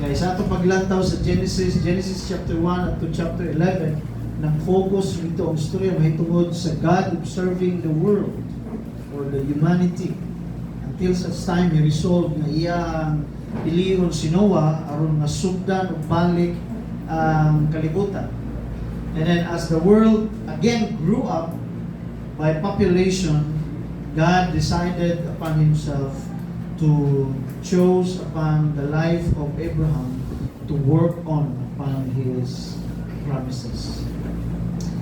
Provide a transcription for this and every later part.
Kaya sa atong paglantaw sa Genesis chapter 1 at to chapter 11, nag-focus dito ang storya mahitungod sa God observing the world or the humanity until such time He resolved na iyang piliyon si Noah aron nga sugdan o balik ang kalibutan. And then as the world again grew up by population, God decided upon Himself to choose upon the life of Abraham to work on upon His promises.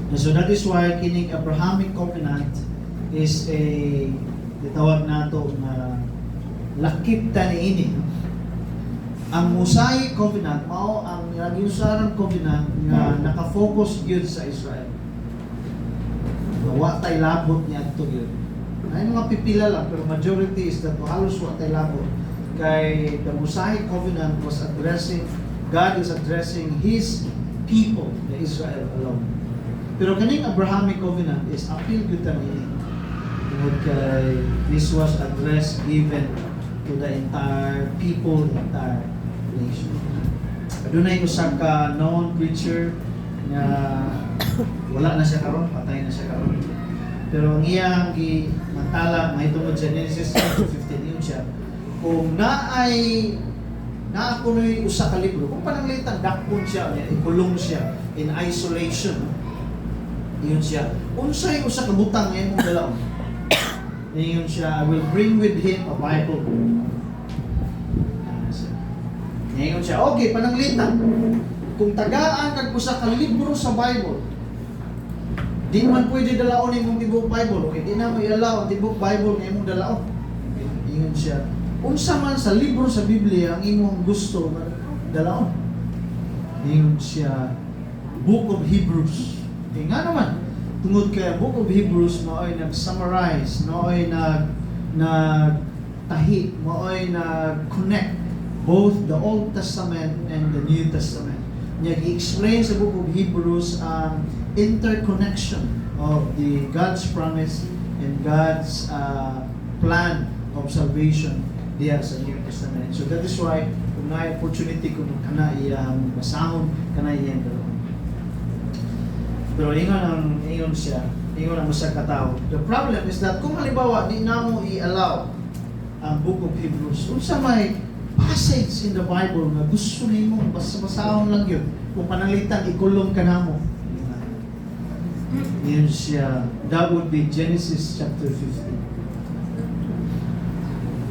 And so that is why kining Abrahamic covenant is a ditawag nato na lakip ta niini. Ang Mosaic covenant mao ang nagiusarang covenant nga naka-focus gyud sa Israel. Wa tay labot ni adto gyud. Ay mga pipila lang pero majority is that halos wa tay labot. Kay the Mosaic covenant was addressing God is addressing His people, the Israel alone. Pero kaning Abrahamic covenant is appeal gyud ta niini. Kay this was addressed given to the entire people, the entire nation. Adunay usa ka known preacher nga wala na siya karon, patay na siya karon. Pero ang iyang gimantala mahitungod sa Genesis 15 yun siya. Kung kunoy usa ka libro, kung pananglitan dakpon siya, ikulong siya in isolation. Yun siya. Unsay usa ka butang nga imong dalaw. Yun siya, I will bring with him a Bible. Ngayon siya, okay, pananglitan. Kung tagaan kag usa ka libro sa Bible, di man pwede dalaon imong tibok Bible. Okay, di na mo i-allow ang tibok Bible nga imong dalaon. Ngayon siya, unsa man sa libro sa Biblia ang imong gusto dalaon. Ngayon siya, Book of Hebrews. Okay, nga naman, tungod kay Book of Hebrews mao'y nag-summarize, mao'y nag-tahi, mao'y nag-connect both the Old Testament and the New Testament. Niya i-explain sa Book of Hebrews ang interconnection of the God's promise and God's plan of salvation diya sa New Testament. So that is why kung na opportunity kung kana iyang basahon, kana iyang dalawang. Pero ingon siya, ingon ang usa ka tawo. The problem is that kung halimbawa di namo i-allow ang Book of Hebrews, unsa may passage in the Bible na gusto nimo basa-basahon lang yun. Kung pananglitan ikulong ka namo. Yun siya. That would be Genesis chapter 15.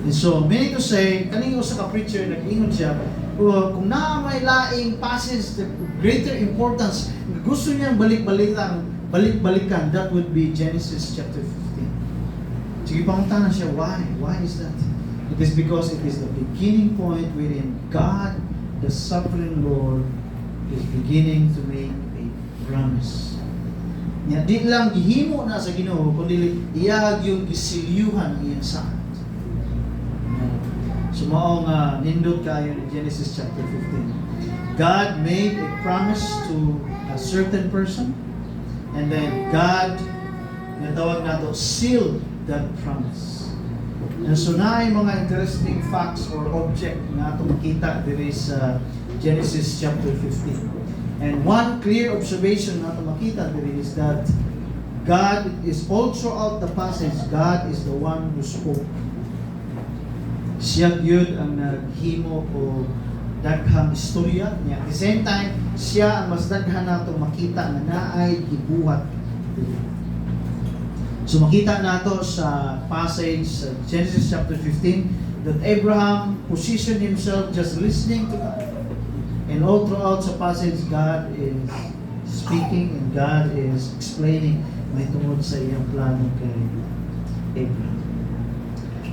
And so, meaning to say, kaning usa ka preacher nag-ingon siya, kung na may laing passage the greater importance, gusto niyang balik-balikan, that would be Genesis chapter 15. Sige, pangutanan siya, why? Why is that? It is because it is the beginning point wherein God, the sovereign Lord, is beginning to make a promise. Nya di lang gihimo na sa Ginoo kundi iyag yung gisilyuhan iyang saad. So mao nga nindot kayo in Genesis chapter 15. God made a promise to a certain person and then God natawag nato sealed that promise. And so naay mga interesting facts or object na atong makita diri sa Genesis chapter 15. And one clear observation na atong makita diri is that God is all throughout the passage, God is the one who spoke. Siya gyud ang naghimo o daghang istorya niya. At the same time, siya ang mas daghan natong makita na naay gibuhat. So makita nato sa passage sa Genesis chapter 15 that Abraham positioned himself just listening to God. And all throughout sa passage, God is speaking and God is explaining mahitungod sa iyang plano kay Abraham.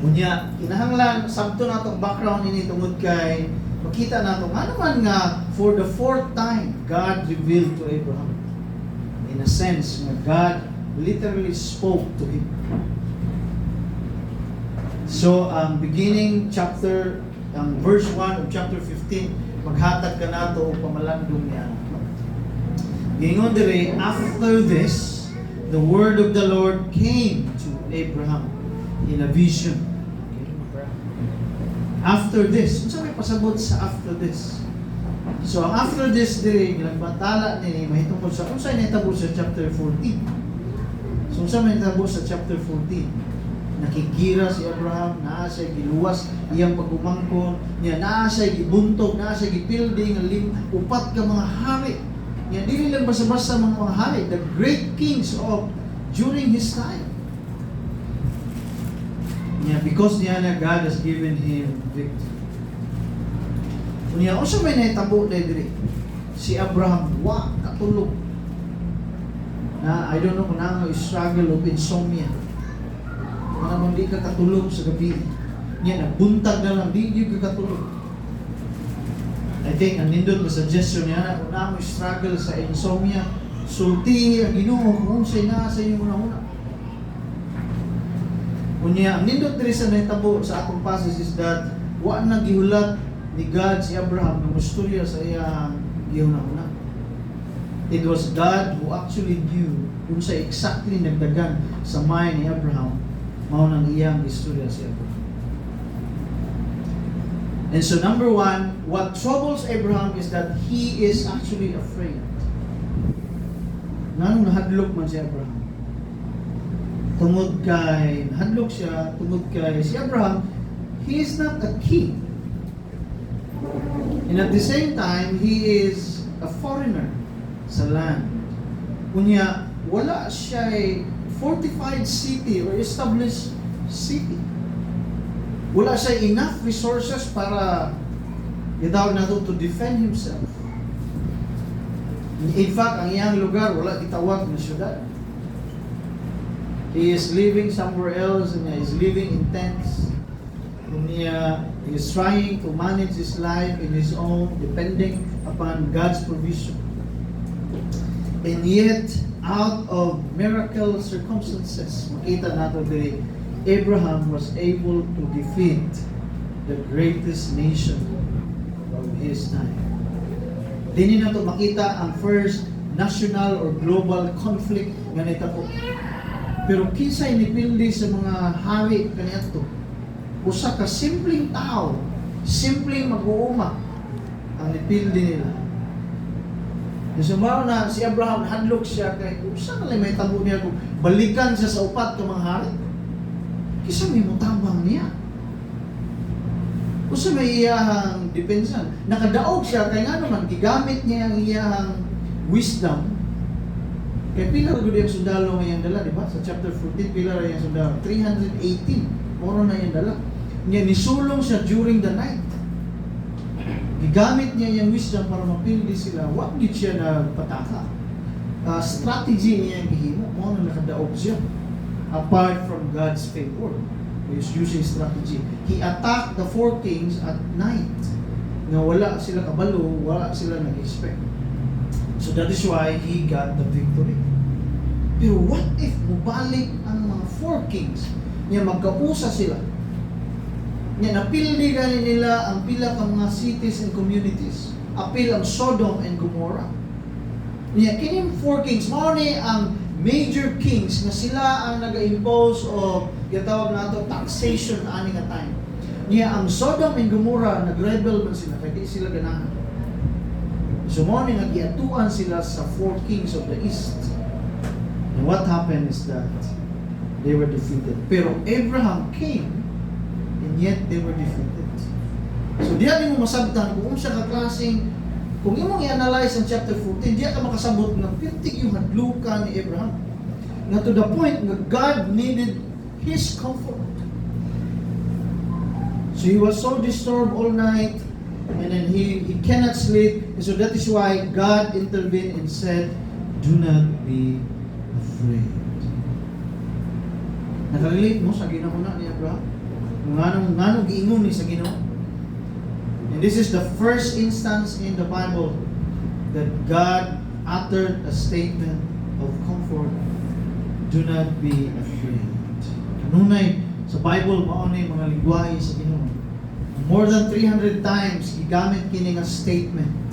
Unya, kinahanglan sabto natong background ini tungod kay makita nato nga naman nga for the fourth time God revealed to Abraham. In a sense, nga God literally spoke to him. So, ang beginning chapter, ang verse 1 of chapter 15, maghatag ka nato o pamalandong niya. Gingon dire, after this, the word of the Lord came to Abraham in a vision. After this, unsa may pasabot sa after this? So, ang after this diri ilang batala ni mahitungod sa unsa nahitabo sa chapter 14. So, unsa may nahitabo sa chapter 14? Nakigira si Abraham, naa siya giluwas iyang pagumangkon, niya naa siya gibuntog, naa siya gipilding upat ka mga hari. Niya dili lang basta-basta mga hari, the great kings of during his time. Niya because niya na God has given him victory. Niya unsa may nahitabo diri? Si Abraham wa katulog. Na I don't know kung ano struggle of insomnia. Kung di ka katulog sa gabi, niya nagbuntag na lang, di ka katulog. I think, ang nindot na suggestion niya na kung na mo struggle sa insomnia, sulti ang Ginoo kung sa'y na sa inyong una-una. Kunya, ang nindot rin sa naitabo sa akong passage is that wa na gihulat ni God si Abraham ng istorya sa iyang gihuna-una. It was God who actually knew kung sa exactly nagdagan sa mind ni Abraham mao nang iyang istorya si Abraham. And so number one, what troubles Abraham is that he is actually afraid. Nganong nahadlok man si Abraham? Tungod kay nahadlok siya, tungod kay si Abraham, he is not a king. And at the same time, he is a foreigner sa land. Kunya, wala siya fortified city or established city. Wala siya enough resources para gitawag nato to defend himself. In fact, ang iyang lugar wala gitawag na syudad. He is living somewhere else and he is living in tents. He is trying to manage his life in his own, depending upon God's provision. And yet, out of miracle circumstances, makita nato diri, Abraham was able to defeat the greatest nation of his time. Dini nato makita ang first national or global conflict nga nahitabo. Pero kinsay nipildi sa mga hari kaniadto? Usa ka simpleng tao, simpleng mag-uuma ang nipildi nila. Nasumaw na si Abraham, hadlok siya kay usa na lang may tabo niya kung balikan siya sa upat ka mga hari. Kisa may mutabang niya. Usa may iyahang depensan. Nakadaog siya kay nga naman gigamit niya ang iyahang wisdom. Kay pila ra gud ang sundalo nga iyang dala, di ba? Sa chapter 14 pila ra iyang sundalo, 318. Moro na iyang dala. Niya nisulong siya during the night. Gigamit niya yung wisdom para mapildi sila. What did siya nagpataka? Strategy niya yung gihimo. Mo na nakadaog siya. Apart from God's favor. He is using strategy. He attacked the four kings at night. Na wala sila kabalo, wala sila nag-expect. So that is why he got the victory. Pero what if mubalik ang mga four kings? Niya magkausa sila. Niya napildi gani nila ang pila ka mga cities and communities. Apil ang Sodom and Gomorrah. Niya kining four kings mao ni ang major kings na sila ang naga-impose o gitawag nato taxation ani nga time. Niya ang Sodom and Gomorrah nag-rebel man sila kay di sila ganahan. So mo ni nga giatuan sila sa four kings of the east. And what happened is that they were defeated. Pero Abraham came and yet they were defeated. So diyan mo masabtan kung siya ka klaseng kung imong i-analyze ang chapter 14, diyan ka makasabot ng pirtig yung hadlukan ni Abraham. Na to the point na God needed his comfort. So he was so disturbed all night and then he cannot sleep. And so that is why God intervened and said, "Do not be afraid." Nakarelate mo sa Ginoo na ni Abraham? Nganong giingon ni sa Ginoo? And this is the first instance in the Bible that God uttered a statement of comfort. Do not be afraid. Kanunay sa Bible mao ni mga lingwahe sa Ginoo. More than 300 times gigamit kini nga statement.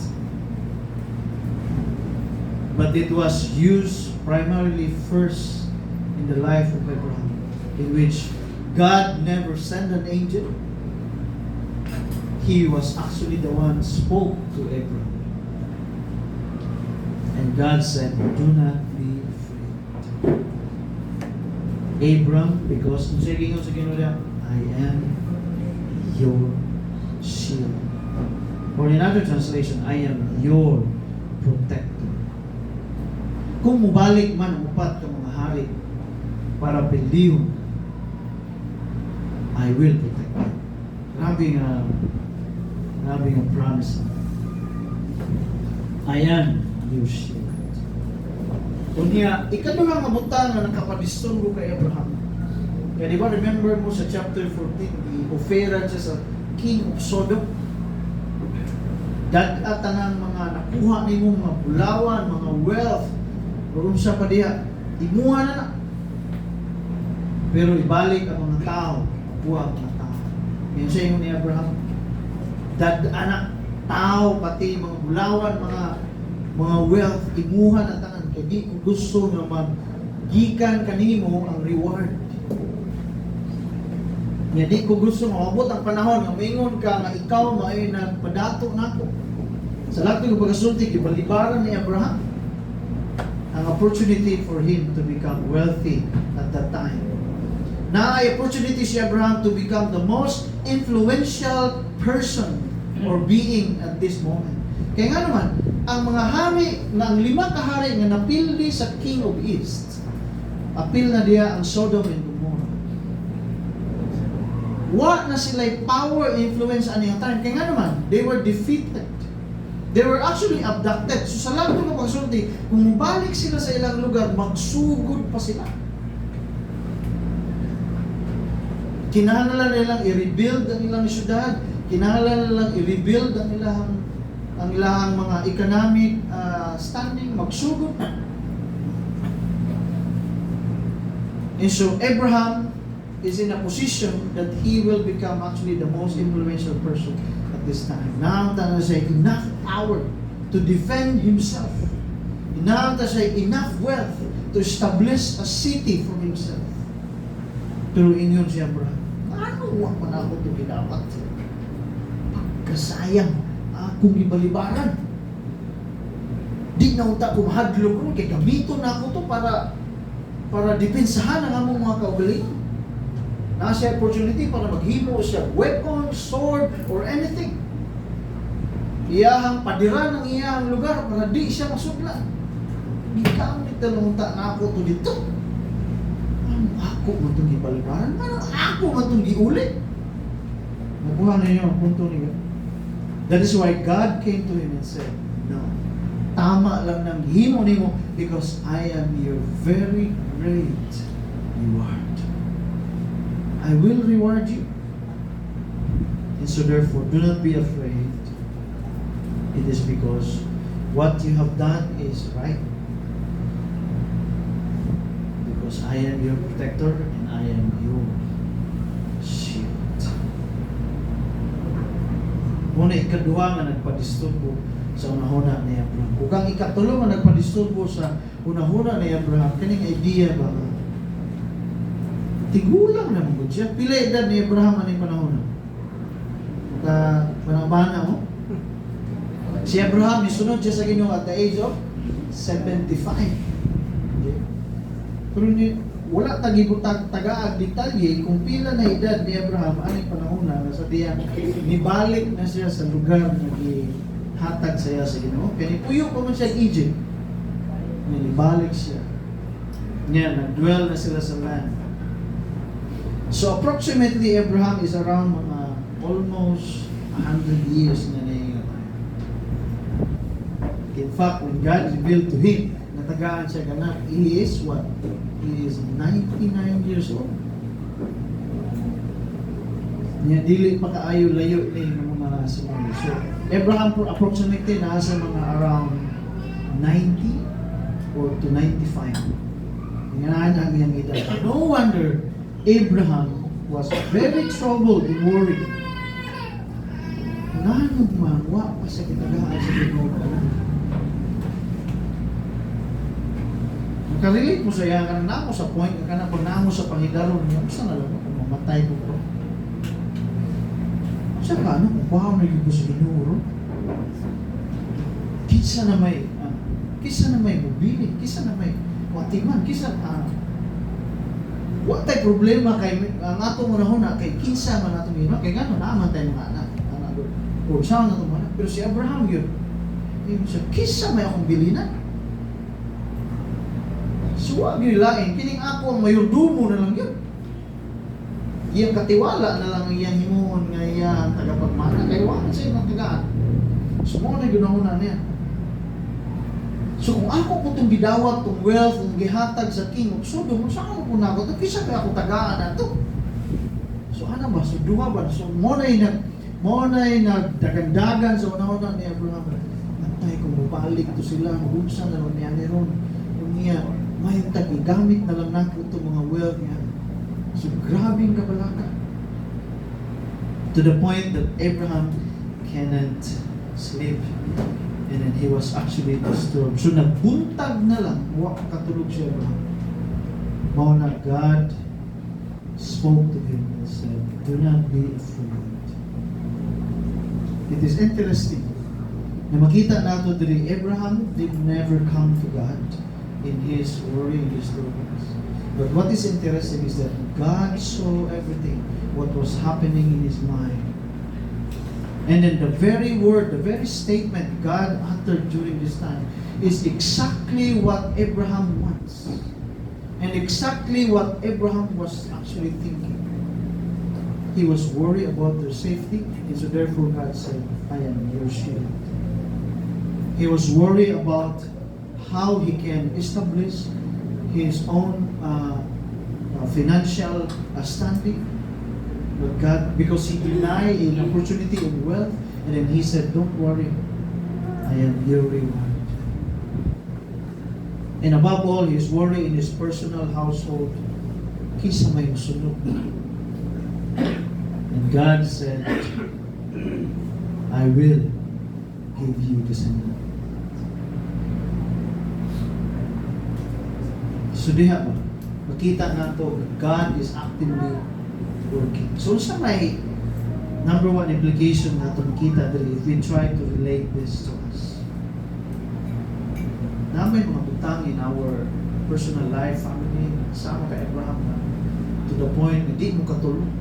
But it was used primarily first in the life of Abraham, in which God never sent an angel. he was actually the one who spoke to Abraham. And God said, do not be afraid. Abram, because sa Ginoo niya, I am your shield. Or in other translation, I am your protector. Kung mubalik man ang upat ka mga hari para piliyon, I will protect you. Grabe nga promise. I am your shield. Kunya, ikaduhang abutang nga nakapadisturbo kay Abraham. Kaya di ba, remember mo sa chapter 14, i-offeran siya sa king of Sodom. Dagatan ng mga nakuha ni mo, mga bulawan, mga wealth, roon siya pa diya, imuha na. Pero ibalik ang mga tao, buwag na tao. Yan siya yung ni Abraham. Anak tao, pati mga bulawan, mga wealth, imuha na tanan. Kaya di ko gusto na magikan kanimo ang reward. Nga di ko gusto maabot ang panahon nga maingon ka nga ikaw maay nagpadato nako. Sa lahat ng pagkasulti, ibalibaran ni Abraham ang opportunity for him to become wealthy at that time. Na ay opportunity si Abraham to become the most influential person or being at this moment. Kaya nga naman, ang mga hari, ang 5 kahari nga napildi sa King of East, apil na diya ang Sodom and Gomorrah. What na sila'y power influence aniyang time? Kaya nga naman, they were defeated. They were actually abducted. So sa lahat ng pagsulti, kung balik sila sa ilang lugar, magsugod pa sila. Kinahanglan nilang i-rebuild ang ilang syudad. Kinahanglan nilang i-rebuild ang ilang mga economic standing. Magsugod na. And so Abraham is in a position that he will become actually the most influential person at this time. Nangangta na siya enough power to defend himself. Nangangta siya enough wealth to establish a city for himself. Pero inyon si Abraham, ano wak man ako ito ginapat? Pagkasayang akong ibalibaran. Di na unta ko mahadlok ko, kaya gamiton na ako to para depensahan ang among mga kaugalingon. Nasa opportunity para maghimo siya weapon, sword, or anything. Iyahang padiran ang iyahang lugar para di siya masudlan. Di ka ang italunta na ako to dito. Ano ako man itong ibalibaran? Ano ako man itong giulit? Nabuha na niyo ang punto niya. That is why God came to him and said, no, tama lang ng himo nimo because I am your very great reward. I will reward you. And so therefore, do not be afraid. It is because what you have done is right. Because I am your protector and I am your shield. Muna ikaduha nga nagpadisturbo sa unahuna ni Abraham. Kung ang ikatulo nga nagpadisturbo sa unahuna ni Abraham, kaning idea ba nga? Tigulang na mo siya. Pila edad ni Abraham anong panahon? Panabana mo? Si Abraham, isunod siya sa Ginoo at the age of 75. Okay. Pero wala tagibutag tagaag detalye kung pila na edad ni Abraham anong panahon na sa diyan nibalik na siya sa lugar na gihatag siya sa Ginoo. Kaya puyo pa man siya Egypt. Nibalik siya. Niya, nag-dwell na sila sa land. So approximately Abraham is around almost 100 years na nangyayari. In fact, when God revealed to him, natagaan siya ganak, he is what? He is 99 years old. Niya, dili pa kaayo layo ni mga sinulo. So Abraham approximately nasa mga around 90 or to 95. Ngayon ang iyang edad. No wonder Abraham was very troubled and worried. Nano man, wa pa sa kitagahan sa Ginoo. Makarelate mo sa iya, ka na ako sa point, ka na pag naamo sa pangidaron niya, saan na lang ako, mamatay ko po. Siya ka, ano, wow, naging ko sa Ginoo. Kisa na may mobilit, kisa na may watiman, kisa, wa tay problema kay ang ato mo na kay kinsa man ato gino kay gano naaman tay mga anak o sa na to. Pero si Abraham yun, yung siya, kisa may akong bilinan. So, wag yun lain. Kining ako ang mayordomo na lang yun. Iyang katiwala na lang iyang himuon nga iyang tagapagmana. Kaya wala siya ng tagaan. So, mo na ginahuna niya. So, kung ako po itong bidawat, itong wealth, itong gihatag sa king of Sodom, saan ko po na ako? Kisa kaya ako tagaan na ito. So, ano ba? So, duha ba? So, mo na nagdagandagan sa una-una ni Abraham. Natay, kung mabalik to sila, magunsa na lang niya ron. Kung niya, may tagigamit na lang natin itong mga wealth niya. So, grabing kabalaka. To the point that Abraham cannot sleep. And then he was actually disturbed. So, nagbuntag na lang, huwag katulog si Abraham. Mao na God spoke to him and said, do not be afraid. It is interesting na makita nato diri Abraham did never come to God in his worry, in his troubles. But what is interesting is that God saw everything, what was happening in his mind. And then the very word, the very statement God uttered during this time is exactly what Abraham wants. And exactly what Abraham was actually thinking. He was worried about their safety, and so therefore God said, I am your shield. He was worried about how he can establish his own financial standing. But God, because he denied an opportunity in wealth, and then he said, don't worry, I am your reward. And above all, he is worried in his personal household. Kisa may masunod. And God said, I will give you descendants. So diha ba? Makita na to, God is actively working. So sa may number one implication na ito makita dali if we try to relate this to us. Na may mga butang in our personal life, family, sama kay Abraham na to the point na di mo katulog.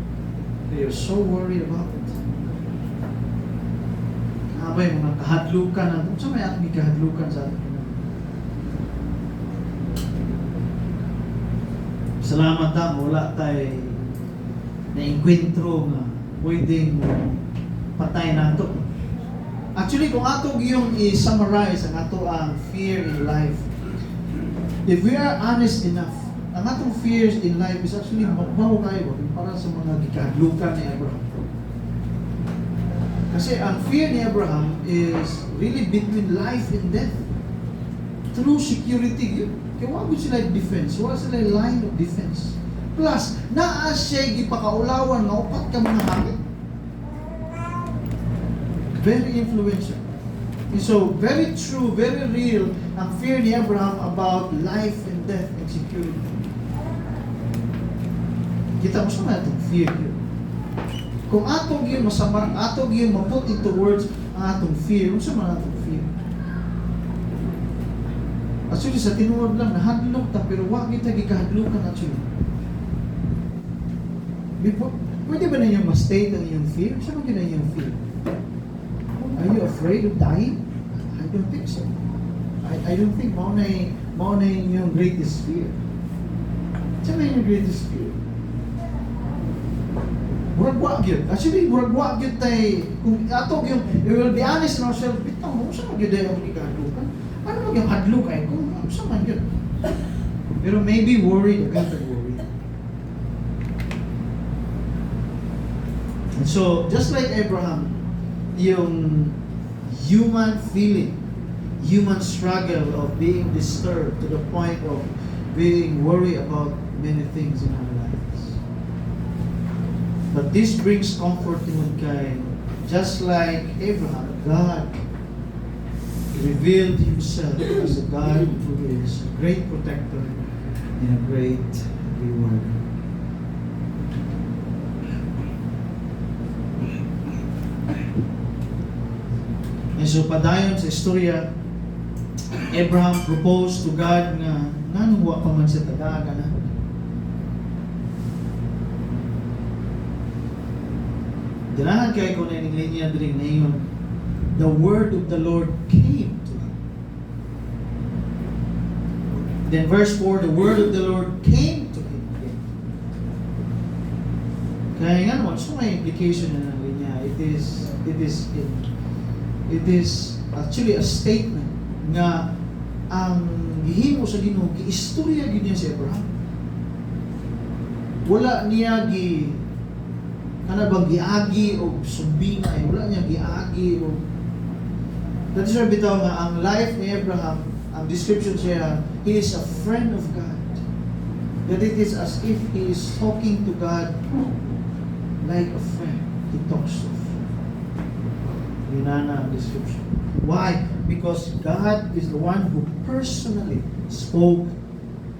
You're so worried about it. Abay, mga kahadlukan na, kung sa may atong kahadlukan sa ating salamat na, wala tayo na-enkwentro na pwedeng patay na ito. Actually, kung ato yung i-summarize ang ato ang fear in life, if we are honest enough, ang atong fears in life is actually mabaw kayo para sa mga gikahadlukan ni Abraham. Kasi ang fear ni Abraham is really between life and death. True security. Kaya wag sila defense. Wag sila line of defense. Plus, naa siya gipakaulawan nga upat ka mga hangin. Very influential. And so, very true, very real ang fear ni Abraham about life and death and security. Kita mo sa itong fear yun. Kung atong yun masama, atong yun maput into words ang atong fear, kung saan atong fear? Actually, sa tinuod lang, nahadlok ta, pero wag kita gikahadlokan actually. Pwede ba na inyong ma-state ang iyong fear? Saan ba na iyong fear? Are you afraid of dying? I don't think so. I don't think mao na yung greatest fear. Saan ba yung greatest fear? Murag-wag yun. Actually, murag-wag yun tayo. Kung ato yung, we will be honest in ourselves, bitang mo, saan mag-yun tayo ang ikahadlukan? Ano mag-yung hadluk ay? Kung saan man yun? Pero maybe worried, agad worried. And so, just like Abraham, yung human feeling, human struggle of being disturbed to the point of being worried about many things in our lives. But this brings comfort to mankind. Just like Abraham, God revealed himself as a God who is a great protector and a great rewarder. And so padayon sa istorya, Abraham proposed to God nga nganong wa pa man siya tagaga na. Ganahan kay ko na yung linya diri ngayon. The word of the Lord came to him. Then verse 4, the word of the Lord came to him again. Kaya nga naman, so may implication na ng linya. It is actually a statement nga ang gihimo sa Ginoo giistorya gid niya si Abraham. Wala niya kana bang giagi o sumbingay, wala niya giagi o that is why bitaw nga ang life ni Abraham, ang description siya, he is a friend of God. That it is as if he is talking to God like a friend. He talks to a friend. Yun na ang description. Why? Because God is the one who personally spoke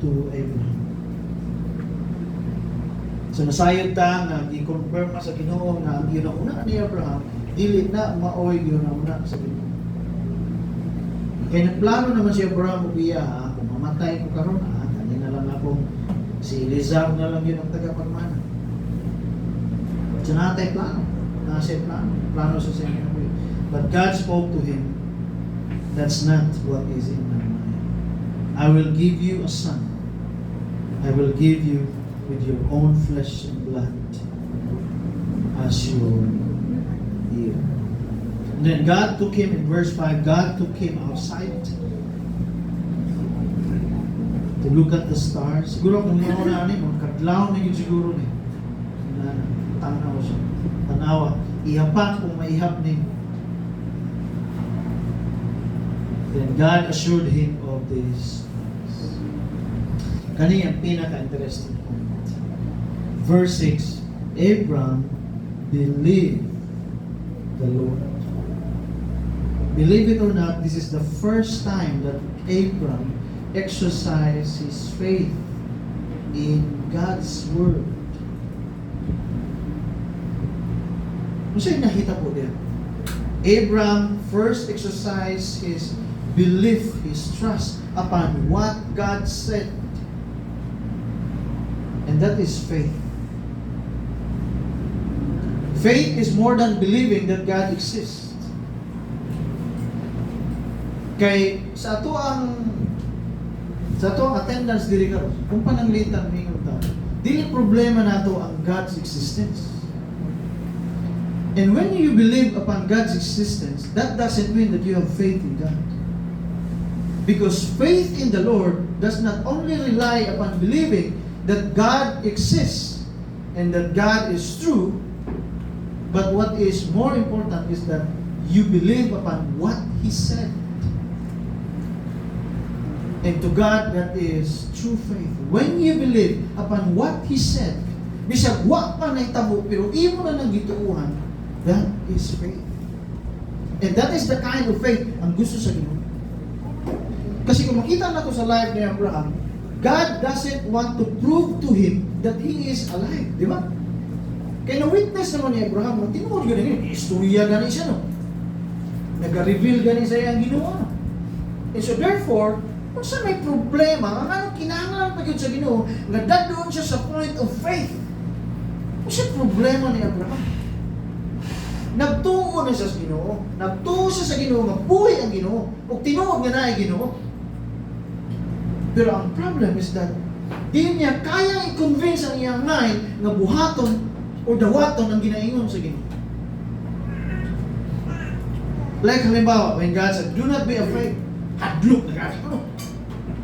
to Abraham. So nasayod ta nga i-confirm sa Ginoo nga ang ginauna ni Abraham dili na maoy ginauna sa Ginoo. Kaya nagplano naman si Abraham ubiya, kung mamatay ko karon kani na lang akong si Elizar na lang yun ang tagapagmana. So natay plano, nasa plano sa Senyor. But God spoke to him, that's not what is in my mind. I will give you a son. I will give you with your own flesh and blood as your ear. And then God took him, in verse 5, God took him outside to look at the stars. Siguro kung mo na magkadlaw na yun siguro ni. Tanaw siya. Tanawa. Ihapak kung maihap ni. Then God assured him of this. Kani ang pinaka-interesting point. Verse 6, Abraham believed the Lord. Believe it or not, this is the first time that Abraham exercised his faith in God's word. Ano siya nakita po din? Abraham first exercised his belief, his trust upon what God said. And that is faith. Faith is more than believing that God exists. Kay sa ato ang attendance diri karon, kung pananglitan ningon ta, dili problema nato ang God's existence. And when you believe upon God's existence, that doesn't mean that you have faith in God. Because faith in the Lord does not only rely upon believing that God exists and that God is true, but what is more important is that you believe upon what He said. And to God, that is true faith. When you believe upon what He said, bisag wa pa na itabo, pero imo na nang gituuhan, that is faith. And that is the kind of faith ang gusto sa Ginoo. Kasi kung makita nato sa life ni Abraham, God doesn't want to prove to him that he is alive. Di ba? Kaya na-witness naman ni Abraham, tinuod gani, istorya gani siya, no? Nag-reveal gani sa iyang Ginoo, no? And so therefore, kung saan may problema, ang ano kinahanglan pa yun sa Ginoo, nga doon siya sa point of faith. Kung saan problema ni Abraham? Nagtuo na siya sa Ginoo, nagtuo siya sa Ginoo, mabuhay ang Ginoo, o tinuod nga na ang Ginoo. Pero ang problem is that di niya kaya i-convince ang iyang mind nga buhaton o dawaton ang ginaingon sa Ginoo. Like halimbawa, when God said, do not be afraid, hadlok na kasi ano?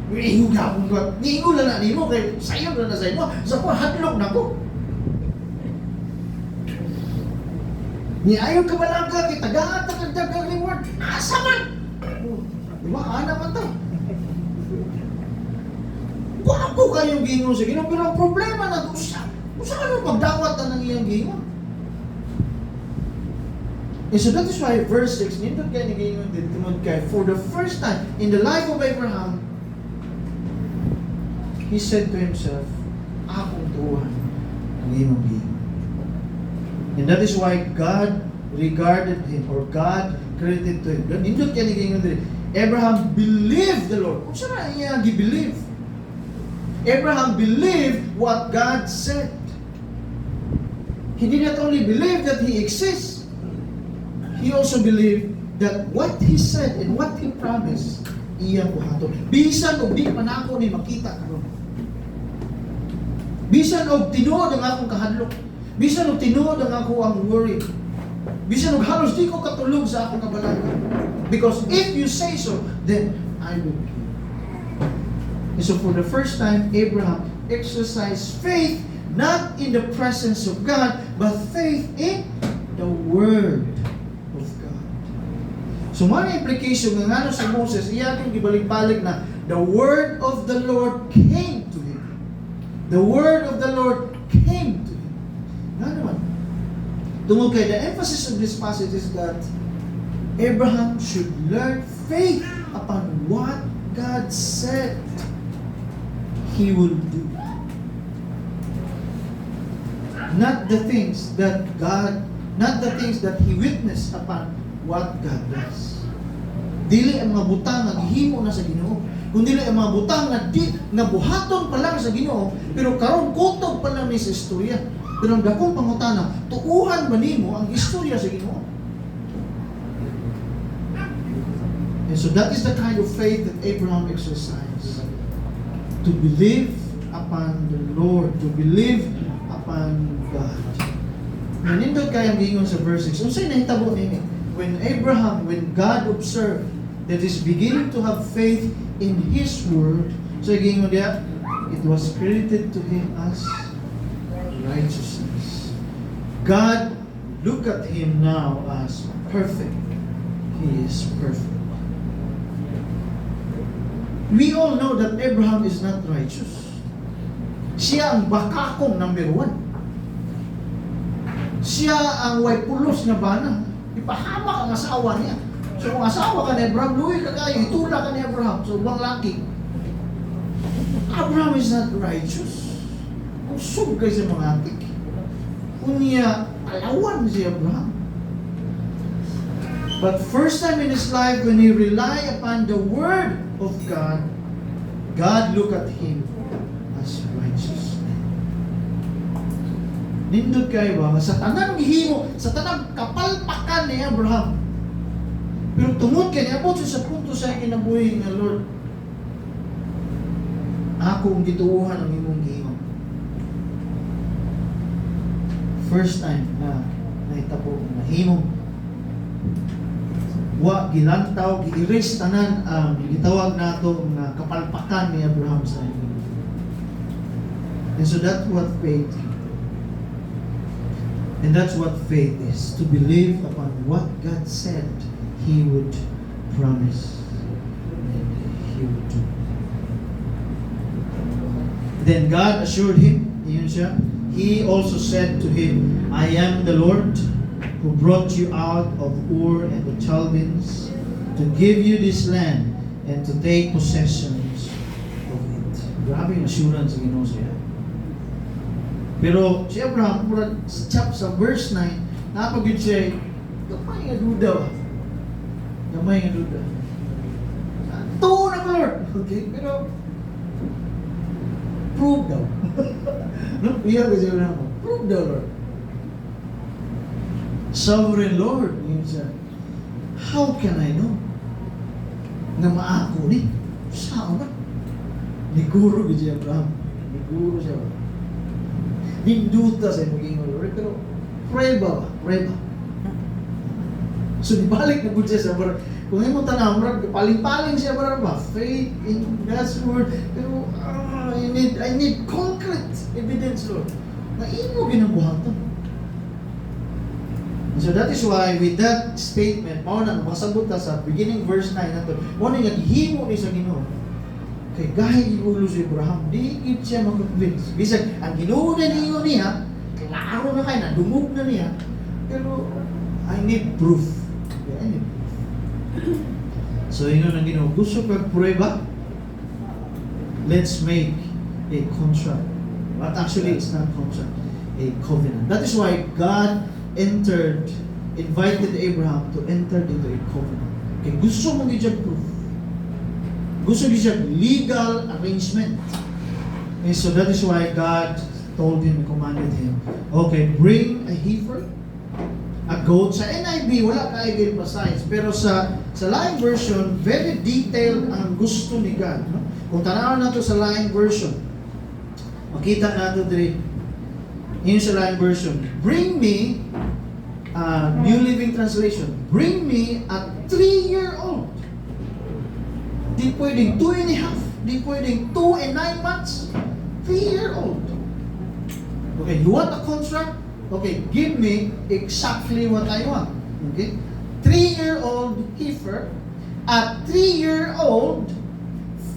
Niingo ka akong God. Niingo lang na nimo, kaya sayo na sa imo. Sa ko, hadlok na ko. Niayon ka ba lang ka, kitagaan, takagdagang reward. Asa man? Diba, ana man to. Wapo kayong gingon sa Ginoo, pero ang problema na doon siya. Kung saan ano pagdawat na ng iyang gingon? And so that is why verse 6, nindot kayo ni gingon din, tunod kay, for the first time in the life of Abraham, he said to himself, akong tuhan ang iyong gingon. And that is why God regarded him, or God credited to him. Nindot kaya naging diri. Abraham believed the Lord. Kung siya niya gi-believe. Abraham believed what God said. He did not only believe that He exists, he also believed that what He said and what He promised, iyang buhaton. Bisan og di man ako ni makita karon. Bisan og tinuod ang akong kahadlok. Bisan og tinuod ang ako ang worry. Bisan og halos di ko katulog sa akong kabalagan. Because if you say so, then I will be. And so for the first time, Abraham exercised faith not in the presence of God, but faith in the Word of God. So mga implication ng ano sa Moses, iyan yung gibalik-balik na the Word of the Lord came to him. The Word of the Lord came to him. Nga naman. Tungkol kay, the emphasis of this passage is that Abraham should learn faith upon what God said He will do. Not the things that He witnessed upon what God does. Dili ang mga butang naghimo na sa Ginoo. Kundi ang mga butang na buhaton pa lang sa Ginoo, pero karon kutob pa lang ni sa istorya. Pero ang dakong pangutana, tuuhan ba nimo ang istorya sa Ginoo? And so that is the kind of faith that Abraham exercised. To believe upon the Lord, to believe upon God. Nanindot kayang giingon sa verse 6. Unsay nahitabo nini? When God observed that he's beginning to have faith in His Word, so giingon dia, it was credited to him as righteousness. God look at him now as perfect. He is perfect. We all know that Abraham is not righteous. Siya ang bakakong number 1. Siya ang way pulos na bana. Ipahamak ang asawa niya. So kung asawa ka ni Abraham, luwi ka kayo, itula ka ni Abraham. So bang laki. Abraham is not righteous. Usog kayo sa mga antik. Kunya, alawan si Abraham. But first time in his life, when he relied upon the Word of God, God looked at him as righteous. Nindot kayo ba? Sa tanang gihimo, sa tanang kapalpakan ni Abraham. Pero tungod kay niabot sa punto sa kinabuhi nga Lord, ako ang gituuhan ang imong gihimo. First time na nahitabo na himo. Wa gilantaw, gi-erase tanan ang gitawag nato nga kapalpakan ni Abraham sa inyo. And so that's what faith is. And that's what faith is, to believe upon what God said He would promise and He would do. Then God assured him, yun siya, He also said to him, I am the Lord who brought you out of Ur and the Chaldeans to give you this land and to take possessions of it. Grabe yung assurance ng Ginoo siya. Pero si Abraham, sa verse 9, napag-yun siya, gamay nga duda. Gamay nga duda. Tuo na ko, Lord! Okay, pero prove daw. No? Iyan ko siya Abraham, prove daw, Lord. Sovereign Lord, yun siya. How can I know? Na maako ni? Saan ba? Niguro ko siya Abraham. Niguro siya. Hinduta sa maging Lord. Pero, prueba ba? Prueba. So, dibalik na po siya sa barang. Kung yung mga tanang, paling-paling siya barang ba? Faith in God's Word. Pero, I need concrete evidence, Lord. Na imo ginabuhatan. So that is why with that statement, mao na makasabot ta sa beginning verse 9 nato. Mao ni naghimo ni sa Ginoo. Kay gahi ulo si Abraham, di gid siya mag-convince. Bisag ang Ginoo na ninyo niya, klaro na kay na dumog na niya. Pero I need proof. I need proof. So ingon ang Ginoo, gusto kag prueba? Let's make a contract. But actually it's not contract, a covenant. That is why God entered invited Abraham to enter into a covenant. Kaya gusto mo gijag proof. Gusto gijag legal arrangement. And so that is why God told him, commanded him, okay, bring a heifer, a goat. Sa NIV, wala ka emphasize. Pero sa Lion version, very detailed ang gusto ni God. No? Kung tanawan nato sa Lion version, makita nato diri, yun sa Lion version, bring me, New Living Translation, bring me a 3-year-old. Di pwedeng 2 and a half. Di pwedeng 2 and 9 months. 3-year-old. Okay, you want a contract? Okay, give me exactly what I want. Okay? 3-year-old heifer at 3-year-old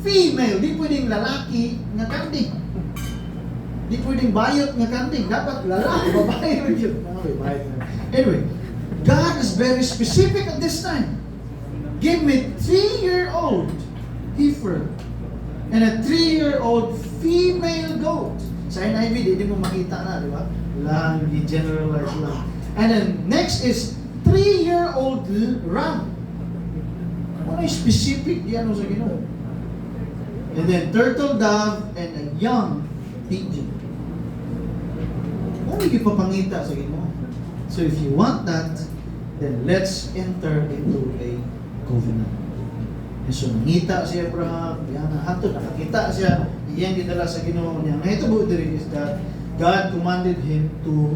female. Di pwedeng lalaki nga kanding. Di pwedeng bayot nga kanding. Dapat lalaki, babae rin yun. Anyway, God is very specific at this time. Give me 3-year-old heifer and a 3-year-old female goat. Sa NIV, di mo makita na, di ba? Lang, generalize lang. And then, next is 3-year-old ram. Ano yung specific yan sa Ginoo? And then, turtle dove and a young pigeon. Ano yung ipapangita sa Ginoo? So, if you want that, then let's enter into a covenant. And so, nangita si Abraham, yan, ato nakakita siya, iyan gidala sa Ginoo niya. Ngayon ito po din is that God commanded him to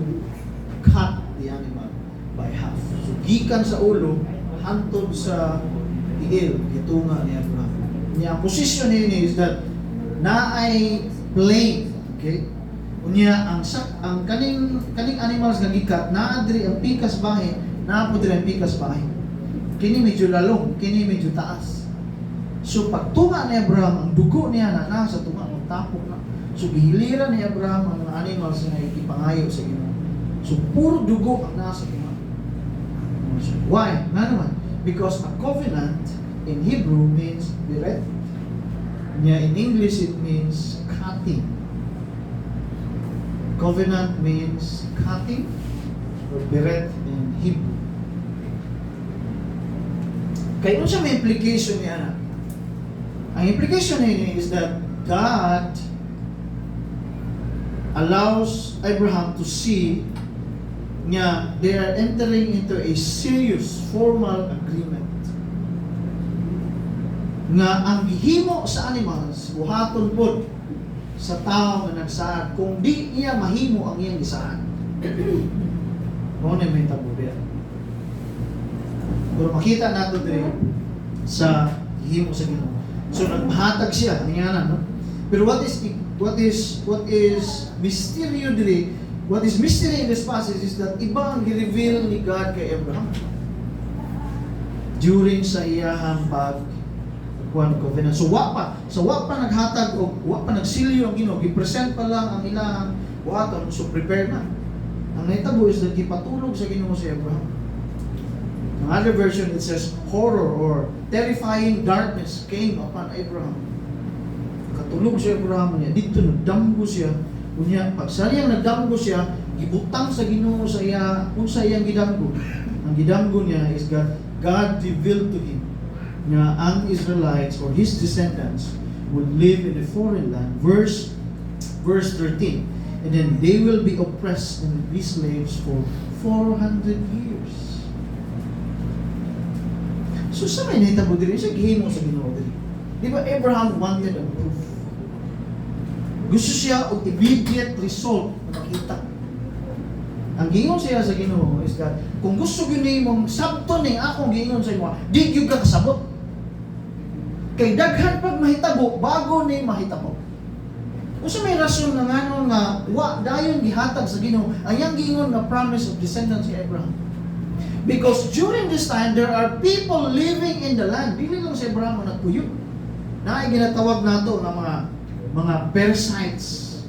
cut the animal by half. So, gikan sa ulo, hantod sa tiil, gitunga ni Abraham. Niya, ang position niya is that na ay plain, okay? Unya, ang kaning animals nga gikat, naadri ang pikas bahay, naapod rin ang pikas bahay. Kini medyo lalong, kini medyo taas. So pagtunga ni Abraham, ang dugo niya na nasa tunga, magtapok na. So gihiliran ni Abraham ang mga animals na ipangayo sa Ginoo. So puro dugo ang nasa tunga. Why? Nga naman, because a covenant in Hebrew means beret. In English it means cutting. Covenant means cutting or beret in Hebrew. Kaya ano siya may implication niya na? Ang implication niya is that God allows Abraham to see niya they are entering into a serious formal agreement. Nga ang gihimo sa animals buhaton pod sa tao nga nagsaad kung di iya mahimo ang iyang gisaad. Mo na may tabo diyan. Pero makita nato diri sa gihimo sa Ginoo. So nagpahatag siya niya no. Pero what is mystery diri? What is mystery in this passage is that iba ang gi-reveal ni God kay Abraham during sa iyahang covenant. So wa pa naghatag o wa pa nagsilyo ang Ginoo, gi-present pa lang ang ilahang buhaton, so prepare na. Ang nahitabo is that gipatulog sa Ginoo si Abraham. In other version it says horror or terrifying darkness came upon Abraham. Katulog si Abraham niya, dito nagdamgo siya. Unya pag sariyang nagdamgo siya, gibutang sa Ginoo sa iya unsa iyang gidamgo. Ang gidamgo niya is God revealed to him na ang Israelites or his descendants would live in a foreign land. Verse 13. And then they will be oppressed and be slaves for 400 years. So sa may nahitabo diri, siya gihimo sa Ginoo diri. Di ba Abraham wanted a proof? Gusto siya og immediate result na makita. Ang giingon siya sa Ginoo is that kung gusto gyud nimong sabton ning akong giingon sa imo, di gyud ka kasabot. Kay daghan pag mahitabo bago ni mahitabo. Usa may rason nga ngano nga wa dayon gihatag sa Ginoo ang iyang giingon na promise of descendants ni Abraham. Because during this time, there are people living in the land. Dili lang si Abraham ang nagpuyo. Na ginatawag nato ng mga Perizzites,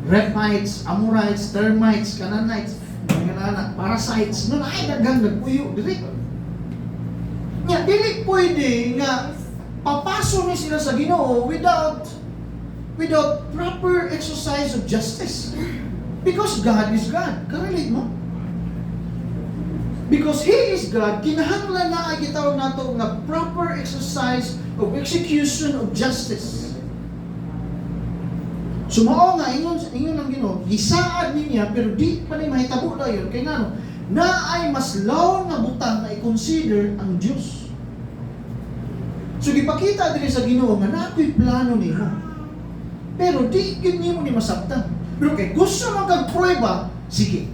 Rephites, Amorites, Termites, Canaanites, mga parasites. No, ay daghang nagpuyo dili. Nya dili pwede nga papaso ni sila sa Ginoo without proper exercise of justice. Because God is God. Karelate mo? Because He is God, kinahanglan na ay gitawag nato nga proper exercise of execution of justice. Sumao nga ingon ang Ginoo, gisaad niya pero di pa ni mahitabo dayon kay ngano na ay mas lawon nga butang na i-consider ang Dios. So gipakita diri sa Ginoo nga nakoy plano nimo. Pero di gid nimo ni masabtan. Pero kay gusto man kag prueba, sige.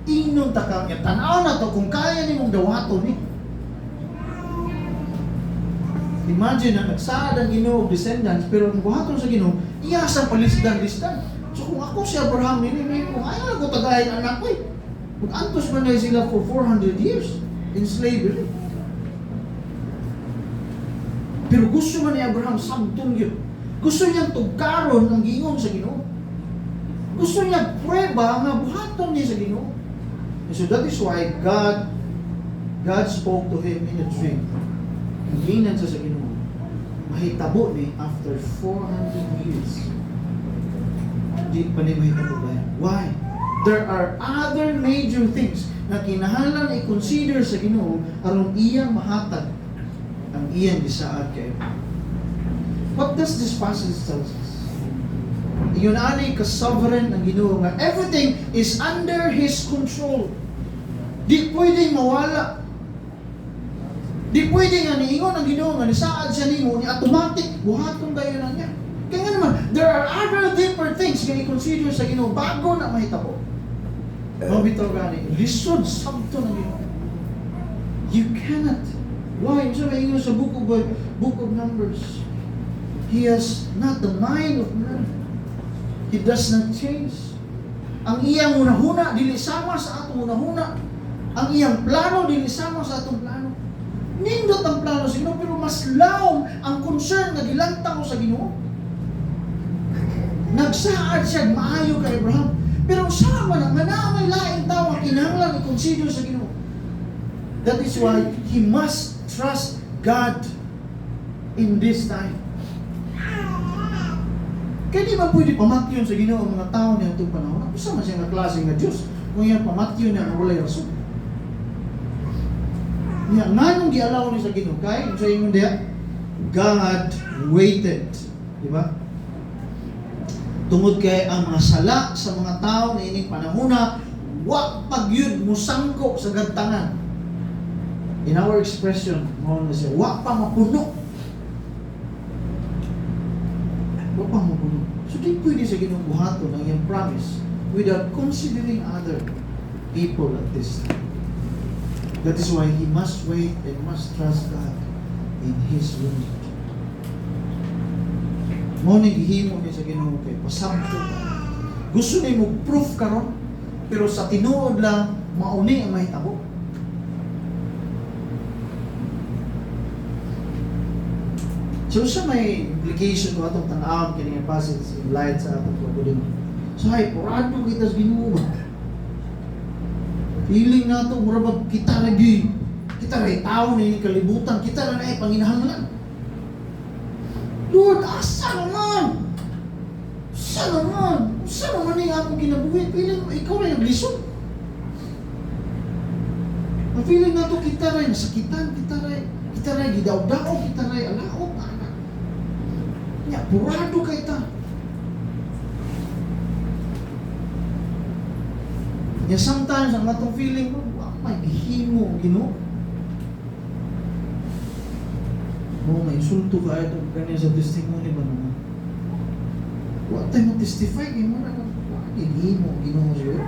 Inom ta ka nga tan-aw na to kung kaya nimong dawaton ni. Imagine na nagsaad ang Ginoo og descendants pero ang buhaton sa Ginoo iya sa palisdan-lisdan. So kung ako si Abraham may kung ayaw ko tagayin anak ko mag-antos man na sila for 400 years in slavery. Pero gusto man ni Abraham samtong yun. Gusto niyang tugkaron ang giingon sa Ginoo. Gusto niya prueba nga buhaton niya sa Ginoo. And so that is why God spoke to him in a dream. Ginan sa Ginoo. Mahitabo ni after 400 years. Di pa ni mahitabo ba yan? Why? There are other major things na kinahanglan i-consider sa Ginoo aron iyang mahatag ang iyang gisaad kay Abraham. What does this passage tell us? Iyon ani ka-sovereign ang Ginoo nga everything is under His control. Di pwedeng mawala. Di pwede nga niingon ang Ginoo nga nisaad siya nimo ni automatic buhaton dayon na niya. Kaya nga naman, there are other deeper things nga i-consider sa Ginoo bago na mahitabo. Mabitaw gani, lisod sabto na Ginoo. You cannot. Why? So maingon sa book of Numbers. He has not the mind of man. He does not change. Ang iyang hunahuna dili sama sa atong hunahuna. Ang iyang plano dili sama sa atong plano. Nindot ang plano sa Ginoo pero mas lawom ang concern nga gilantang ko sa Ginoo. Nagsaad siya maayo kay Abraham. Pero sama na may laing tao ang kinahanglan i-consider sa Ginoo. That is why he must trust God in this time. Kaya di man pwede pamatyon sa Ginoo ang mga tao niya itong panahon. Ano sama siya nga klase nga Diyos kung yan pamatyon niya ang walay rason. Nga nganong gialaw ni sa Ginoo kay sa ingon diha God waited, di ba? Tungod kay ang mga sala sa mga tao na ining panahona wa pagyud musangko sa gantangan. In our expression, mo na siya wa pa mapuno. Wa pa mapuno. So di pwede sa Ginoo buhaton ang iyang promise without considering other people at this time. That is why he must wait and must trust God in His will. Mo ni gihimo ni sa Ginoo kay pasabto ka. Gusto ni mo proof karon, pero sa tinuod lang mauni ang mahitabo. So sa may implication ko atong tan-aw kini nga passage in light sa atong pagbuling. So hay porado kita sa Ginoo ba? Feeling nato murabag kita lagi. Kita ray tao ni kalibutan, kita na ay panginahanglan. Lord, asa naman? Asa naman? Asa naman yung akong kinabuhi? Feeling ikaw rin naglisod. Ang feeling nato kita ray nasakitan, kita ray gidaw-daw, kita ray alaot, anak. Nya purado kay ta. Yeah, sometimes ang atong feeling mo, may gihimo, Ginoo. Mo may insulto ka ito kanya sa testimony ba naman? Wa tayo mo-testify kay mo na gihimo, Ginoo siya.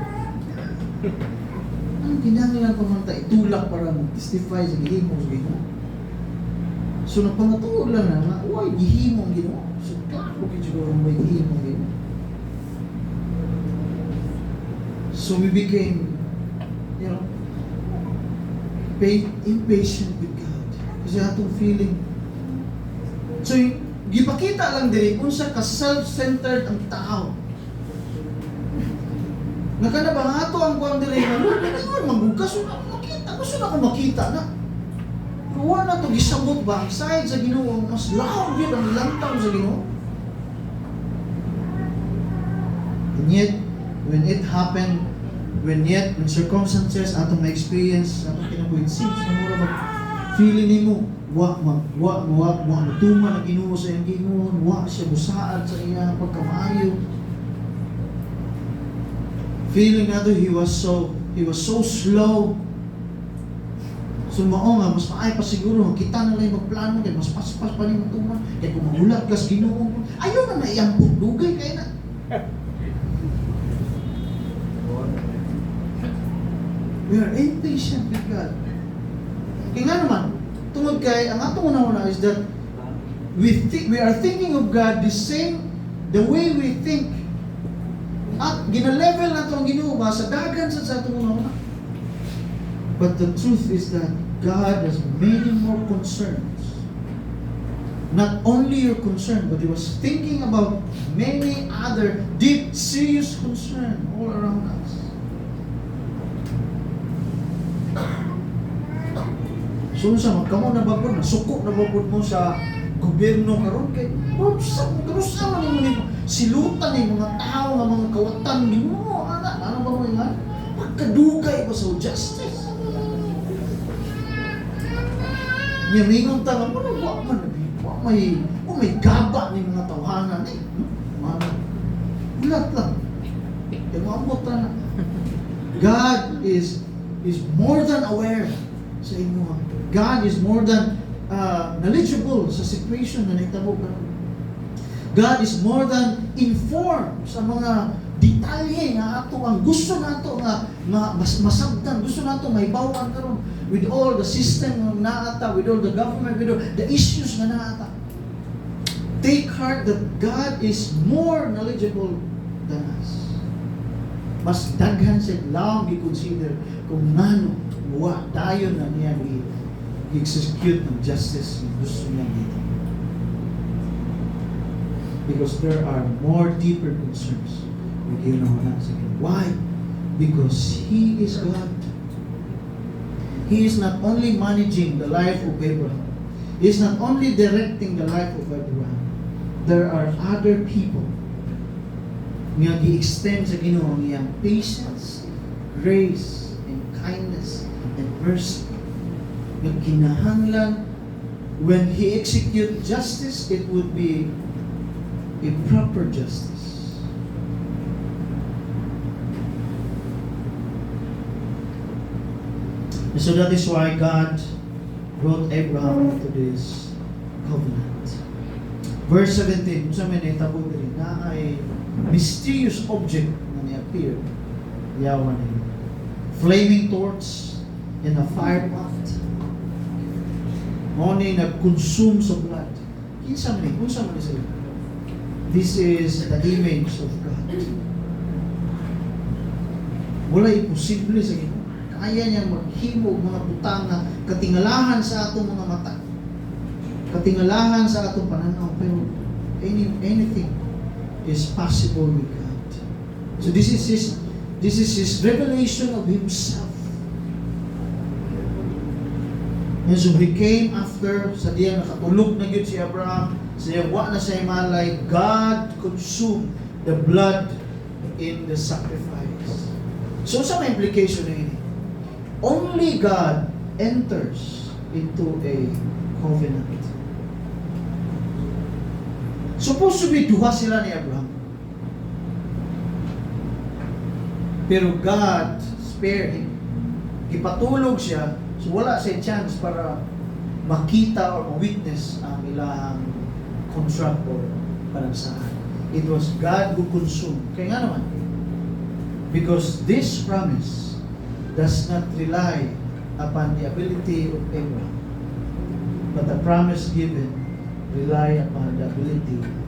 Ang kinahanglan pa man ta itulak para mag-testify sa gihimo sa Ginoo. So napangatuod lang na, why gihimo Ginoo? So klaro kay siguro may gihimo Ginoo. So we became, impatient with God. Kasi atong feeling. So, gipakita lang diri kung sa ka-self-centered ang tao. Nakanabang ato ang kuwang diri na, Lord, gusto na akong makita na. Kuha na ito, gisabot ba? Side sa Ginoo, mas loud yun ang lantaw sa Ginoo. And yet, when it happened, when circumstances atong na-experience atong kinabuhi, seems na mura feeling nimo wa tuman ang Ginoo sa iyang gingon, wa siya busaad sa iyang pagkamaayo. Feeling nato he was so slow. So mao nga mas maay pa siguro kita na lang magplano kay mas paspas pa ni tuman kay kung magulat kas Ginoo ayaw na iyang dugay kay na. We are impatient with God. Kaya nga naman, tungod kay, ang atong una-una is that we are thinking of God the way we think. At gina-level na itong Ginoo ba sa dagan sa atong una-una. But the truth is that God has many more concerns. Not only your concern, but He was thinking about many other deep, serious concern all around us. So sa magkamo na bagod, nasuko na bagod mo sa gobyerno karon kay karusa man mo silutan ni mga tao nga mga kawatan nimo ana ba mo nga pagkadugay ba sa justice. Nya mingon ta mo wa may gaba ni mga tawhanan ni. Ulat lang. E maabot na. God is more than aware sa inyo. God is more than knowledgeable sa situation na naitabo ka. God is more than informed sa mga detalye nga ato ang gusto nato nga mas masabtan, gusto nato mahibawan karon with all the system nga naata, with all the government, with all the issues nga naata. Take heart that God is more knowledgeable than us. Mas daghan siya lang i-consider kung nano wa dayon na niya i-execute ng justice na gusto niya dito. Because there are more deeper concerns. Why? Because He is God. He is not only managing the life of Abraham. He is not only directing the life of Abraham. There are other people nga gi-extend sa Ginoo niyang patience, grace, and kindness, and mercy. Yung kinahanglan, when He execute justice, it would be a proper justice. And so that is why God brought Abraham into this covenant. Verse 17, sa menetabo din na ay mysterious object na ni-appear. Yawa na yun. Flaming torch in a fire pot. Moni nag-consume sa blood. Kinsa man ni? Unsa man ni sila? This is the image of God. Wala imposible sa Ginoo. Kaya niyang maghimo mga butang na katingalahan sa atong mga mata. Katingalahan sa atong pananaw. Pero anything is possible with God. So this is His revelation of Himself. And so He came after, sa diya nakatulog na yun si Abraham, sa yawa na sa himalay, God consumed the blood in the sacrifice. So sa may implication na yun, only God enters into a covenant. Supposed to be duha sila ni Abraham. Pero God spared him. Ipatulog siya, so wala siya chance para makita or witness ang ilang contract or panagsahan. It was God who consumed. Kaya nga naman, because this promise does not rely upon the ability of Abraham, but the promise given rely upon the ability of God.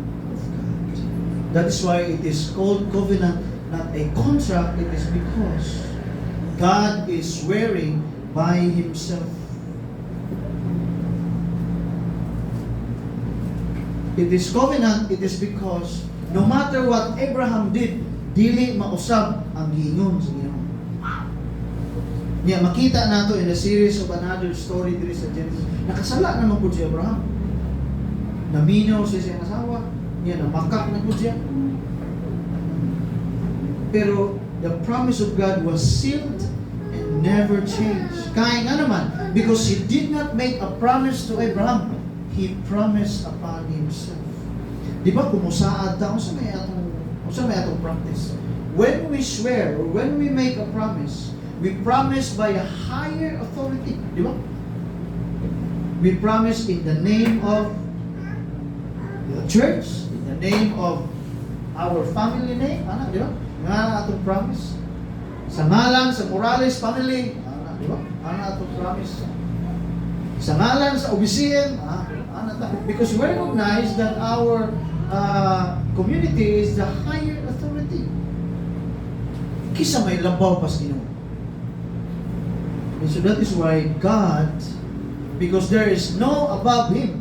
That is why it is called covenant, not a contract. It is because God is swearing by Himself. It is covenant, it is because no matter what Abraham did, dili mausab ang giingon sa Ginoo. Niya makita nato in a series of another story diri sa Genesis. Nakasala naman pud si Abraham. Naminaw siya siyang asawa, niya namakak na pud siya. Pero the promise of God was sealed and never changed. Kaya nga naman, because He did not make a promise to Abraham, He promised upon Himself. Di ba kumusaad ta, kung sa may atong practice? When we swear, or when we make a promise, we promise by a higher authority. Di ba? We promise in the name of the church, in the name of our family name, di ba? Nga atong promise. Sa ngalan, sa Morales family, di ba? Atong promise. Sa ngalan, sa OBCM, because we recognize that our community is the higher authority. Kisa may labaw pas Ginoo. And so that is why God, because there is no above Him,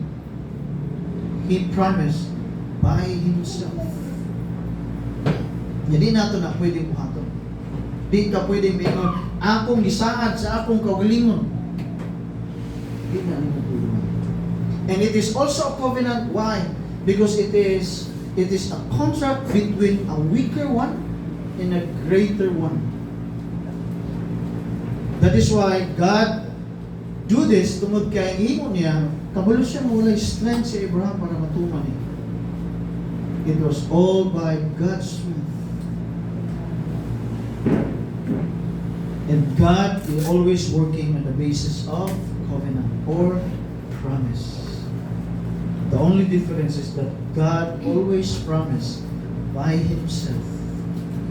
He promised by Himself. Hindi nato na pwedeng buhaton. Di ka pwedeng mingon, akong gisaad sa akong kaugalingon. Hindi na nimo pwedeng. And it is also a covenant. Why? Because it is a contract between a weaker one and a greater one. That is why God do this tungod kay himo niya, kabalo siya mawalay strength si Abraham para matuman niya. It was all by God's strength. And God is always working on the basis of covenant or promise. The only difference is that God always promised by Himself,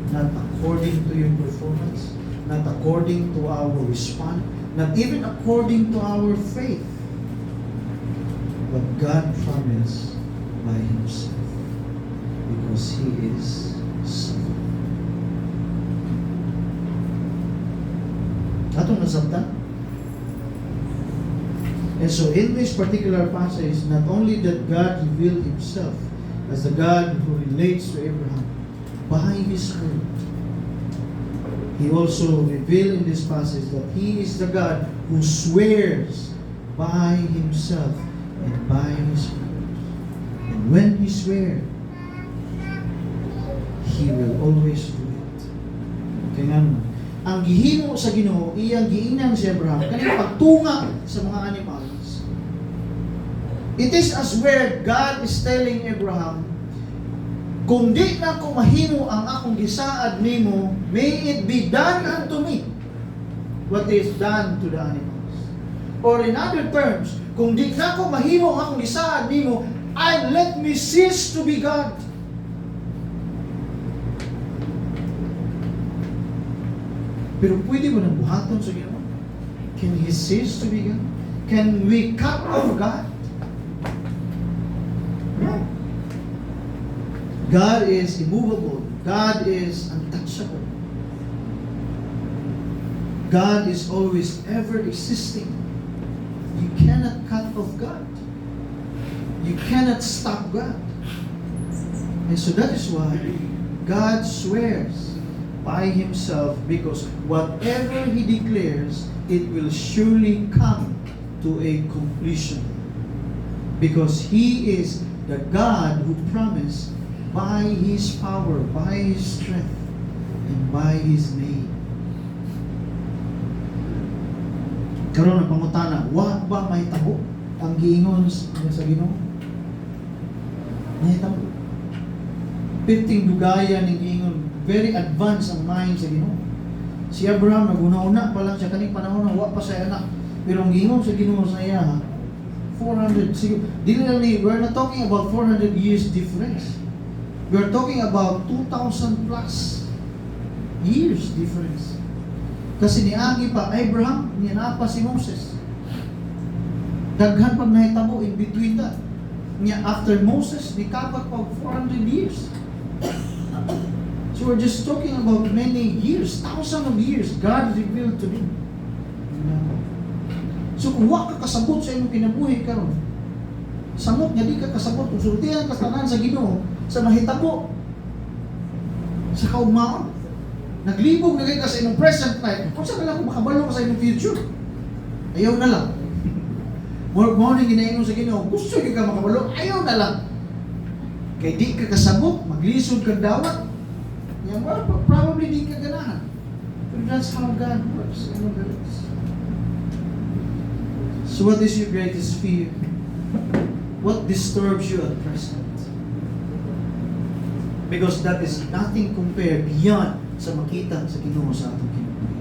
not according to your performance, not according to our response, not even according to our faith, but God promised by Himself because He is sovereign. Atong nasabtan? And so in this particular passage, not only that God revealed Himself as the God who relates to Abraham by His word, He also revealed in this passage that He is the God who swears by Himself and by His word. And when He swears, He will always do it. Kaya nga naman, ang gihimo sa Ginoo, iyang giingnan si Abraham, kanang pagtunga sa mga animals. It is as where God is telling Abraham, kung di na ko mahimo ang akong gisaad nimo, may it be done unto me what is done to the animals. Or in other terms, kung di na ko mahimo ang akong gisaad nimo, let me cease to be God. Pero pwede mo nang buhaton sa Ginoo? Can He cease to be God? Can we cut off God? No. God is immovable. God is untouchable. God is always ever existing. You cannot cut off God. You cannot stop God. And so that is why God swears by Himself, because whatever He declares, it will surely come to a completion. Because He is the God who promised by His power, by His strength, and by His name. Karon ang pangutana, wa ba may tabo ang giingon sa Ginoo? May tabo. Perting dugaya ning giingon, very advanced ang mind sa Ginoo. Si Abraham naguna-una pa lang siya kaning panahon wa pa sa anak. Pero ang giingon sa Ginoo sa iya, 400 siguro. We're not talking about 400 years difference. We're talking about 2,000 plus years difference. Kasi niagi pa Abraham, niya pa si Moses. Daghan pag nahitabo in between that. Niya after Moses, nikapat pag 400 years. So we're just talking about many years, thousands of years, God revealed to him. So kung wa ka kasabot sa imong kinabuhi karon, samot nga di ka kasabot, kung sultihan ka tanan sa Ginoo, sa mahitabo, sa kaugmaon, naglibog na kayo ka sa imong present life, kung saan na lang kung makabalo ka sa imong future, ayaw na lang. Morning ginaingon sa Ginoo, gusto di ka makabalo, ayaw na lang. Kay di ka kasabot, maglisod ka dawat, yan, well, probably di ka ganahan. That's how God works. So what is your greatest fear? What disturbs you at present? Because that is nothing compared beyond sa makita sa Ginoo sa atong kinabuhi.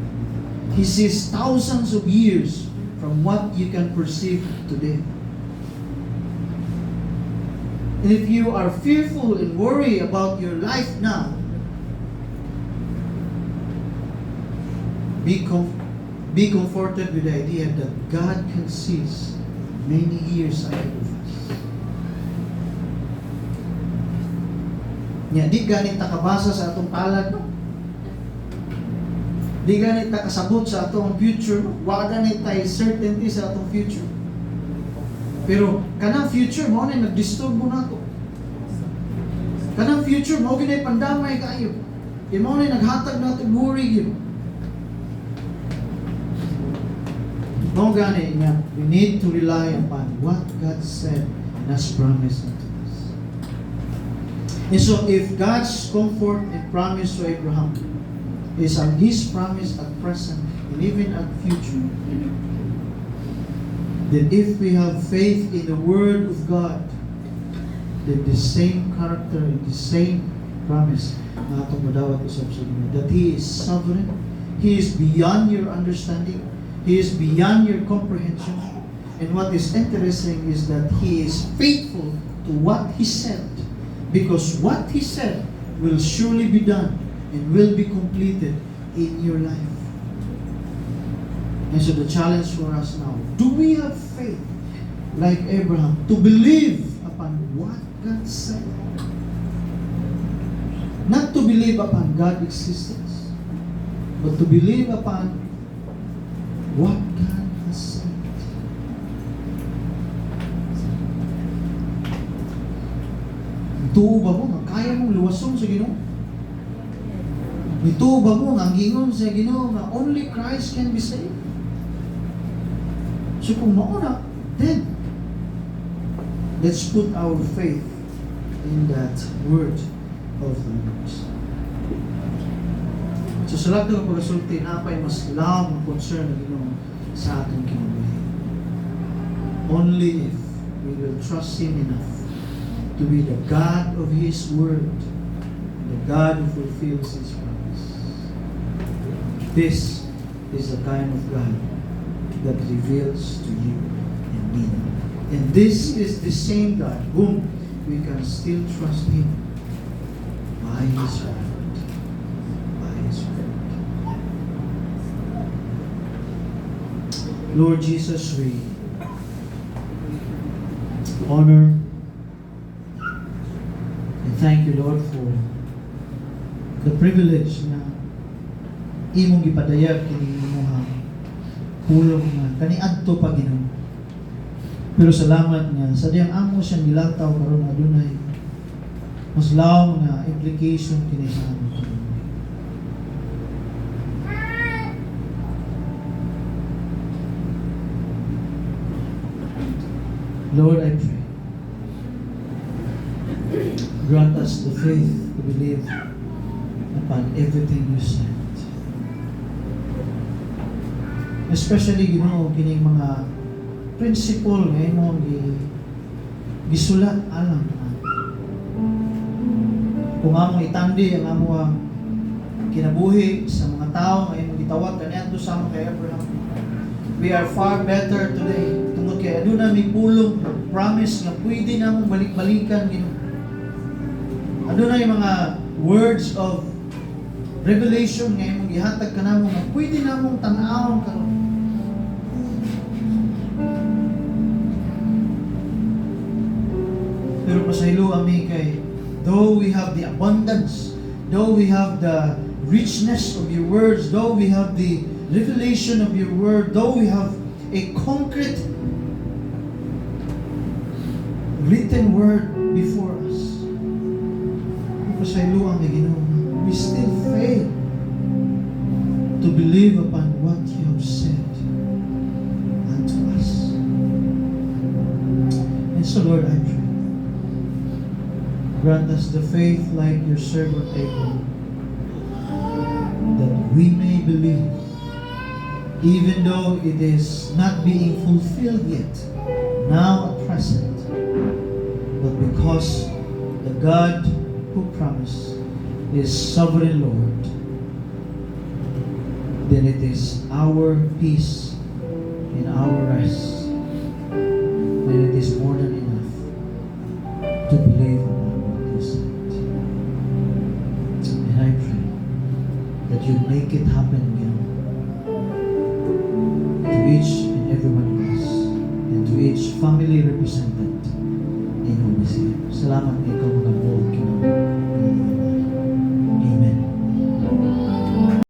He sees thousands of years from what you can perceive today. And if you are fearful and worry about your life now, be comforted with the idea that God can see many years ahead of us. Nya, di ganit ta kabasa sa atong palad, no? Di ganit ta kasabot sa atong future, no? Wa ganit tay certainty sa atong future. Pero kanang future mo na nagdisturbo nato. Kanang future mo ginay pandamay kayo. Imo na naghatag nato worry gyud. Mo gani nga, we need to rely upon what God said and has promised unto us. And so if God's comfort and promise to Abraham is on His promise at present and even at future, then if we have faith in the Word of God, then the same character and the same promise na atong madawat usab sa Ginoo, that He is sovereign, He is beyond your understanding, He is beyond your comprehension. And what is interesting is that He is faithful to what He said, because what He said will surely be done and will be completed in your life. And so the challenge for us now, do we have faith like Abraham to believe upon what God said? Not to believe upon God's existence, but to believe upon what God has said. Tuo ba mo nga kaya mong luwason sa Ginoo? Tuo ba mo nga ang gingon sa Ginoo na only Christ can be saved? So kung mauna, then let's put our faith in that word of the Lord. So sa lahat ng pagkasulti, napay mas lawang ang concern na Ginoo sa atong kinabuhi. Only if we will trust Him enough to be the God of His Word, the God who fulfills His promise. This is the kind of God that reveals to you and me. And this is the same God whom we can still trust Him by His Word. By His Word. Lord Jesus, we honor and thank you, Lord, for the privilege na imong gipadayag kini imong pulong nga kaniadto pa Ginoo. Pero salamat nga sa diyang amo siyang gilataw karon adunay mas lawom nga implication kini sa amin. Lord, I pray, grant us the faith to believe upon everything you said. Especially, Ginoo, kining mga principle nga imong gisulat alam na. Kung among itandi ang among kinabuhi sa mga tao nga imong gitawag kaniadto sa among kay Abraham, we are far better today. Tungod kay aduna mi pulong promise nga pwede namong balik-balikan Ginoo. Aduna yung mga words of revelation nga imong gihatag kanamo nga pwede namong tan-awon karon. Pero pasaylo ami kay, though we have the abundance, though we have the richness of your words, though we have the revelation of your word, though we have a concrete written word before us, pasaylo ang Ginoo, we still fail to believe upon what you have said unto us. And so, Lord, I pray, grant us the faith like your servant Abraham, that we may believe, even though it is not being fulfilled yet, now at present, but because the God who promised is sovereign Lord, then it is our peace and our rest, and it is more than enough to believe on what you said. And I pray that you make it happen again to each and every one of us, and to each family represented in Holy Spirit. Salamat ikaw mga buong